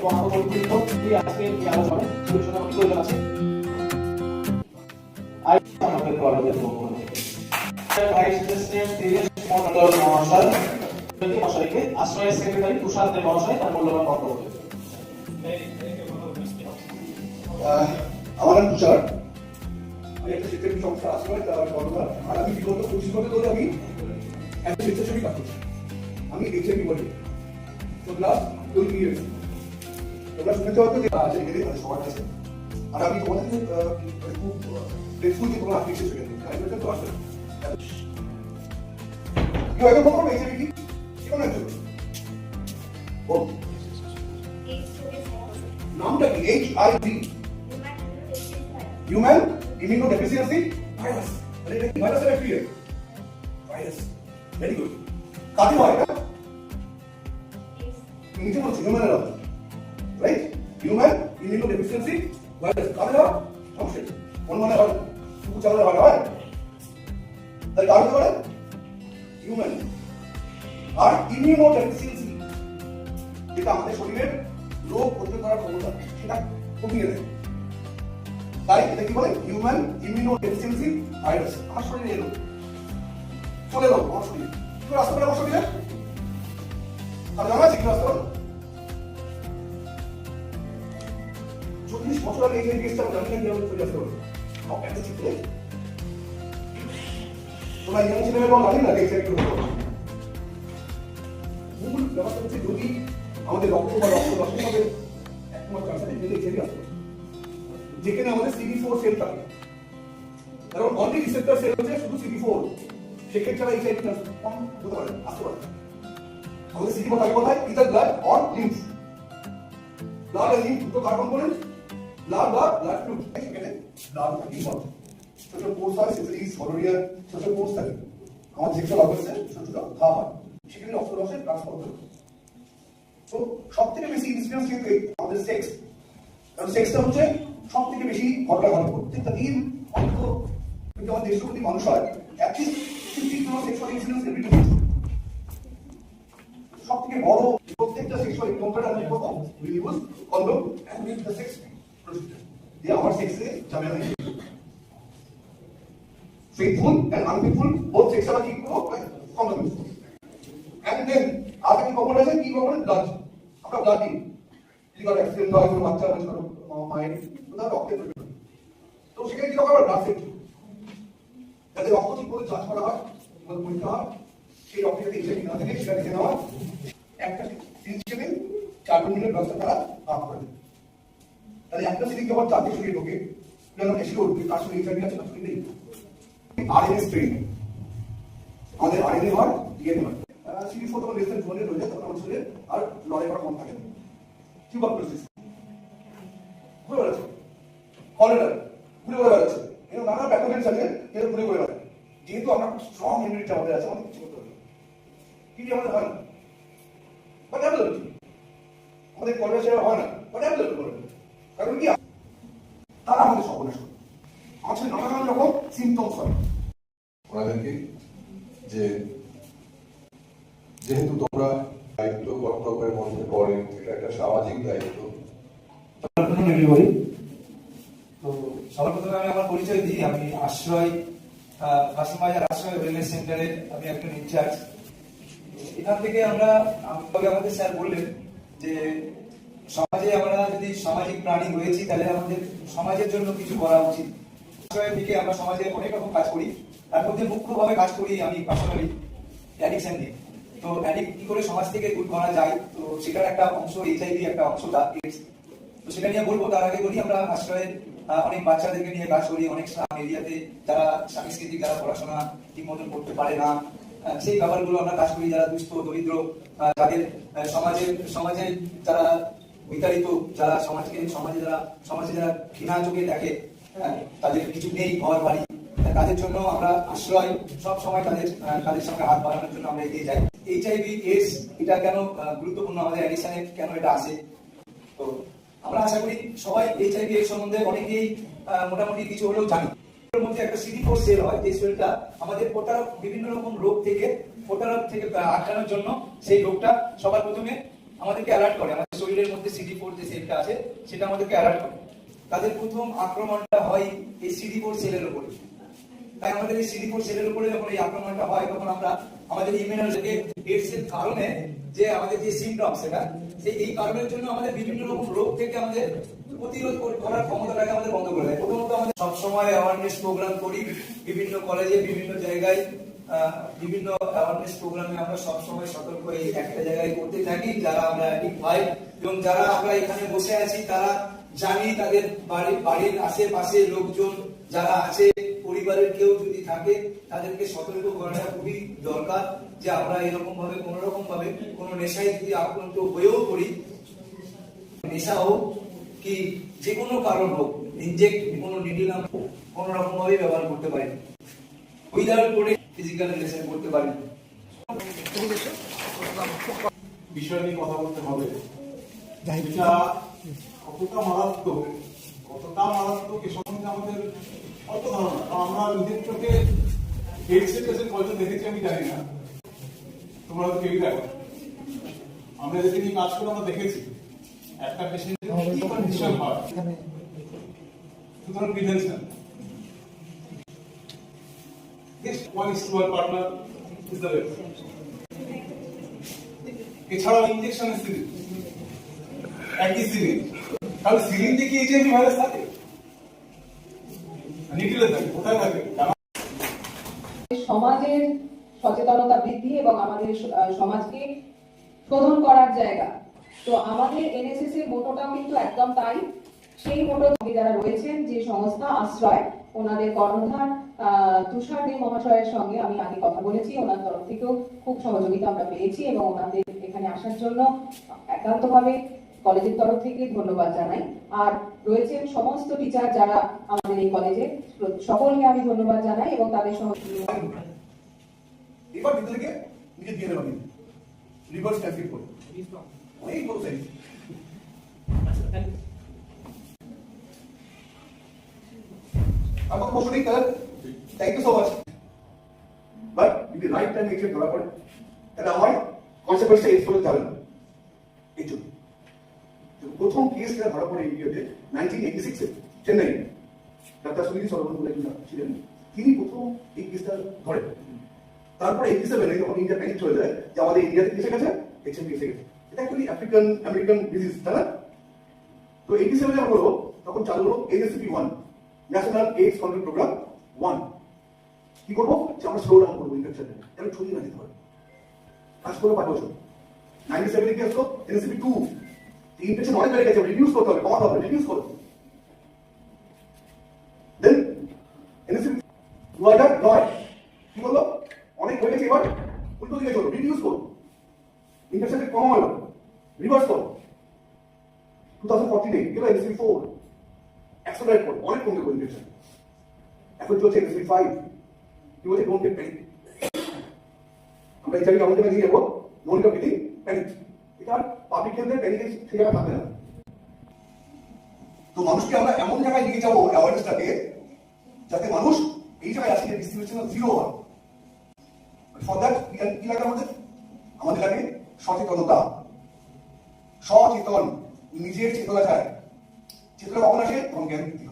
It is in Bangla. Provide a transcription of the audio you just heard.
এবং আরো পরিচিত এই আজকে এই আলোচনায় পরিচালনা প্রয়োজন আছে আমাদের কলেজের ভাইস প্রেসিডেন্ট দিনেশ মন্ডল মহাশয়কে আশ্রয়ের সেক্রেটারি তুষার দেব মহাশয় তার মূল্যবান বক্তব্য আমার নাম তুষার, আমি একটা শিক্ষার্থী সংস্থা আশ্রয় তার কর্মকার। আর আমি বিগত 25 বছর ধরে আমি একটা স্বেচ্ছাসেবী কাজ করছি। আমি এইচআইভি বলি তো লাস্ট 20 ইয়ার্স তোমরা শুনেছ হয়তো যে আছে এখানে সবার কাছে। আর আমি তোমাদের খুব গ্রেটফুল যে তোমরা আজকে এসেছো এখানে। আমি বলতে তো আসলে কেউ একদম বলবো এইচআইভি কি কেমন আছো? বল নামটা কি? HIV human immunodeficiency virus. মানে এটা কি ভাইরাসের ব্যাকটেরিয়া? ভাইরাস। Very good. কাকে হয় এটা? নিচে বলছি হিউম্যানের হবে, রাইট? হিউম্যান ইমিউনোডেফিসিয়েন্সি ভাইরাস কাকে হয়? সমস্যা কোন মানে হয়? শুধু চালালে হয়? তাই কাকে বলে? হিউম্যান। আর ইমিউনোডেফিসিয়েন্সি যেটা আমাদের শরীরের রোগ প্রতিরোধ করার ক্ষমতা সেটা কমিয়ে দেয়। তাই এটা কি বলে? Human immunodeficiency virus. আমার শরীরে এলো, চলে এলো আমার শরীরে। কি আসতে পারে আমার শরীরে? আর জানা আছে কি আসতে পারে? 40 বছর আগে এই জিনিসটা আমি জানি না কিভাবে চলে আসতে পারে। একটা চিত্র তোমরা ইয়াং ছেলে এবং জানি না দেখছে একটু মূল ব্যাপারটা হচ্ছে যদি আমাদের রক্ত বা রক্ত রক্তভাবে একমাত্র ক্যান্সারে ছেড়ে আসতে যেখানে আমাদের CD4 সেল থাকে, কারণ অনলি রিসেপ্টর সেল হচ্ছে শুধু CD4, সেক্ষেত্রে ছাড়া এইচআইভি কম হতে পারে, আসতে পারে। আমাদের CD4 থাকে কোথায়? Either blood or lymph. Blood আর লিম্ফ দুটো কার্বন কম্পোনেন্ট, ব্লাড বা ব্লাড ফ্লুইড, সেখানে ব্লাড থাকে ইনভলভ। ছোট কোর্স হয়, সিফিলিস, গনোরিয়া, ছোট কোর্স থাকে। আমার সেক্সুয়াল অর্গানসে ছোট ছোট ঘা হয়, সেখানে রক্ত রসে ট্রান্সফার হয়। তো সবথেকে বেশি ইনসিডেন্স কিন্তু আমাদের সেক্স, কারণ সেক্সটা হচ্ছে সব থেকে বেশি ঘটনা ঘটে প্রত্যেকটা দিন। অন্তত কিন্তু আমার 150 কোটি মানুষ হয়, at least 50 sexual incidence every day. সব থেকে বড় প্রত্যেকটা সেক্সুয়াল এনকাউন্টার আমি করব will use condom and with the sex procedure. দিয়ে আমার সেক্সে যাবে না। Faithful and unfaithful both sex আমরা কি করব? কন্ডম ইউজ করব। এন্ড দেন আগে কি কখন আছে? কি কখন? ব্লাড। আমরা ব্লাড দিই যদি কারো অ্যাক্সিডেন্ট হয়, কোনো বাচ্চা হয়, কোনো মায়ের কোথাও রক্তের প্রয়োজন, তো সেখানে কি দরকার? ব্লাড সেট, যাতে রক্ত ঠিক করে যাচ করা হয়, পরীক্ষা হয়, সেই রক্তে যাতে এইচআইভি না থাকে সেটা দেখে নেওয়া। একটা হিসেবে 4 মিনিটের ব্যবস্থা তারা আপ করে দেয়। তাহলে একটা সিরিজ যখন চারটে শরীরে ঢোকে, যেমন এসিও উঠবে, তার সঙ্গে এইচআইভি আছে, তার সঙ্গে নেই। আরএনএ স্ট্রেন, আমাদের আরএনএ হয়, ডিএনএ হয়। সিরিজ যখন লেস দেন 200 হয়ে যায় তখন আমাদের শরীরে আর লড়াই করা কম থাকে না। টিউবারকুলোসিস ঘুরে বেড়াচ্ছে, কলেরা ঘুরে ঘুরে বেড়াচ্ছে, এরকম নানা প্যাথোজেন্স আছে যেটা ঘুরে ঘুরে বেড়ায়। যেহেতু আমরা খুব স্ট্রং ইমিউনিটি আমাদের আছে, আমাদের কিছু করতে হবে কি আমাদের হয় না, বাট অ্যাবসলিউটলি আমাদের কলেরা সেরা হয় না, বাট অ্যাবসলিউটলি করে। কারণ কি? তারা আমাদের সর্বনাশ করে। আমাদের নানান রকম সিমটমস হয়। ওনাদেরকে যে যেহেতু তোমরা দায়িত্ব কর্তব্যের মধ্যে পড়ে, এটা একটা সামাজিক দায়িত্ব। তো সবার প্রথমে আমি আমার পরিচয় দিই। আমি আশ্রয় কাশিমবাজার আশ্রয় ওয়েলনেস সেন্টারে আমি একজন ইনচার্জ। এখান থেকে আমরা আমাদের স্যার বললেন যে সমাজে আমরা যদি সামাজিক প্রাণী হয়েছি তাহলে আমাদের সমাজের জন্য কিছু করা উচিত। আশ্রয়ের দিকে আমরা সমাজে অনেক রকম কাজ করি, তার মধ্যে মুখ্যভাবে কাজ করি আমি পার্সোনালি অ্যাডিকশন নিয়ে। তো অ্যাডিক্ট কি করে সমাজ থেকে দূর করা যায়, তো সেটার একটা অংশ এইচআইভি একটা অংশ, তো সেটা নিয়ে বলবো। তার আগে বলি আমরা আশ্রয়ের অনেক বাচ্চাদেরকে নিয়ে কাজ করি, অনেক স্লাম এরিয়াতে যারা সাংস্কৃতিক, যারা পড়াশোনা ঠিক মতন করতে পারে না, সেই ব্যাপারগুলো আমরা কাজ করি। যারা দুস্থ দরিদ্র, যাদের সমাজে যারা বিতাড়িত, যারা সমাজে যারা ঘৃণা চোখে দেখে, তাদের কিছু নেই ঘর বাড়ি, তাদের জন্য আমরা আশ্রয় সব সময় তাদের সঙ্গে হাত বাড়ানোর জন্য আমরা এগিয়ে যাই। এইচআইভি এডস এটা কেন গুরুত্বপূর্ণ আমাদের অ্যাডিকশনে, কেন এটা আসে? তো আমরা আশা করি সবাই এইচআইভি এর সম্বন্ধে অনেকেই মোটামুটি কিছু হলেও জানি। এর মধ্যে একটা CD4 সেল হয়, যে সেলটা আমাদের বিভিন্ন রকম রোগ থেকে আটকানোর জন্য, সেই রোগটা সবার প্রথমে আমাদেরকে অ্যালার্ট করে, আমাদের শরীরের মধ্যে CD4 যে সেলটা আছে সেটা আমাদেরকে অ্যালার্ট করে। তাদের প্রথম আক্রমণটা হয় এই CD4 সেলের উপরে। তাই আমাদের এই CD4 সেলের উপরে যখন এই আক্রমণটা হয় তখন আমরা আমাদের ইমিউনিটিকে এডস এর কারণে যে আমাদের যে সিমটম সেটা এই কারণের জন্য আমাদের বিভিন্ন রকম রোগ থেকে আমাদের প্রতিরোধ করার ক্ষমতাটাকে আমাদের বন্ধ করে দেয়। প্রথমত আমাদের সবসময় অ্যাওয়ারনেস প্রোগ্রাম করি বিভিন্ন কলেজে, বিভিন্ন জায়গায়, বিভিন্ন অ্যাওয়ারনেস প্রোগ্রামে আমরা সবসময় সতর্ক এই একটা জায়গায় করতে থাকি। যারা আমরা ঠিক হয় এবং যারা আমরা এখানে বসে আছি তারা জানি তাদের বাড়ির আশেপাশে লোকজন যারা আছে, পরিবারের কেউ যদি থাকে তাদেরকে সতর্ক করাটা খুবই দরকার যে আমরা এরকম ভাবে কোন রকম ভাবে কোন নেশায় যদি আক্রান্ত হয়েও পড়ি, নেশা হোক কি যে কোনো কারণ হোক, ইনজেক্ট কোনো নিডিল কোন রকম ভাবে ব্যবহার করতে পারি, উইদাউট করে ফিজিক্যাল রিলেশন করতে পারি। বিষয় নিয়ে কথা বলতে হবে, এটা কতটা মারাত্মক এ সম্বন্ধে আমাদের অল্প ধারণা। আমরা নিজের চোখে এইডসের কেসের কয়জন দেখেছি আমি জানি না, তোমরা হয়তো কেউই দেখো। আমরা যেদিন নিয়ে কাজ করে আমরা দেখেছি একটা পেশেন্টের কি কন্ডিশন হয়। সুতরাং prevention, one is to our partner is the way. এছাড়াও ইনজেকশনের সিরিঞ্জ, একই সিরিঞ্জ, তাহলে সিরিঞ্জে কি এইচআইভি ভাইরাস থাকে? নিডিলে থাকে, কোথায় থাকে? সমাজের সচেতনতা বৃদ্ধি এবং আমাদের সমাজকে শোধন করার জায়গা। তো আমাদের এনএসএস এর মোটোটাও কিন্তু একদম তাই। সেই মোটো যারা রয়েছেন যে সংস্থা আশ্রয়, ওনাদের কর্ণধার তুষার দে মহাশয়ের সঙ্গে আমি আগে কথা বলেছি, ওনার তরফ থেকেও খুব সহযোগিতা আমরা পেয়েছি এবং ওনাদের এখানে আসার জন্য একান্তভাবে কলেজের তরফ থেকে ধন্যবাদ জানাই। আর রয়েছেন সমস্ত টিচার যারা আমাদের এই কলেজে, সকলকে আমি ধন্যবাদ জানাই এবং তাদের সহযোগিতা। এবার ভিতরে নিজে দিয়ে দেবেন রিভার্স ট্রাফিক করে অনেক বড় সাইজ। আমার প্রশ্ন নেই sir, thank you so much. But যদি রাইট টাইম এক্সেপ্ট ধরা পড়ে তাহলে আমার কনসিকুয়েন্সটা এক্সপোজ যাবে না। এই জন্য প্রথম কেসটা ধরা পড়ে ইন্ডিয়াতে 1986 চেন্নাই, ডাক্তার সুনীতি সরবন বলে ছিলেন, তিনি প্রথম এই কেসটা ধরেন। তারপর 87 যখন ইন্ডিয়া প্যানিক চলে যায় যে আমাদের ইন্ডিয়াতে এসে গেছে, এইচআইভি এসে গেছে। এটা অ্যাকচুয়ালি আফ্রিকান আমেরিকান ডিজিজ, তাই না? তো 87 যখন হলো তখন চালু হলো NACP 1, national AIDS control programme 1। কি করবো? যে আমরা স্লো ডাউন করবো ইনফেকশনটা, যেন ছড়িয়ে না যেতে পারে। কাজ করলো 5 বছর। 97 কি আসলো? NACP 2, ইনফেকশন অনেক বেড়ে গেছে, রিডিউস করতে হবে, কমাতে হবে, রিডিউস করো। দেন NACP 2009 কি বললো? অনেক হয়ে গেছে, এবার উল্টো দিকে চলো, রিডিউস করো, ইনফেকশনকে কমানো, রিভার্স করো। 2014 গেল NACP 4, অ্যাক্সেলারেট করো, অনেক কমে গেল ইনফেকশন। এখন চলছে NACP 5, কি বলছে? Don't get panic. আমরা এইচআইভি কেমন জায়গায় দিয়ে যাবো? Don't get panic. এটা পাবলিক হেলথের প্যানিকের সেই জায়গা থাকবে না। তো মানুষকে আমরা এমন জায়গায় নিয়ে যাবো অ্যাওয়ারনেসটাকে, যাতে মানুষ এই জায়গায় আসলে ডিস্ট্রিবিউশন জিরো হয়। ফর দ্যাট কি লাগে আমাদের লাগে সচেতনতা। সচেতন, নিজের চেতনা চায়। চেতনা কখন আসে? তখন জ্ঞান বৃদ্ধি হয়।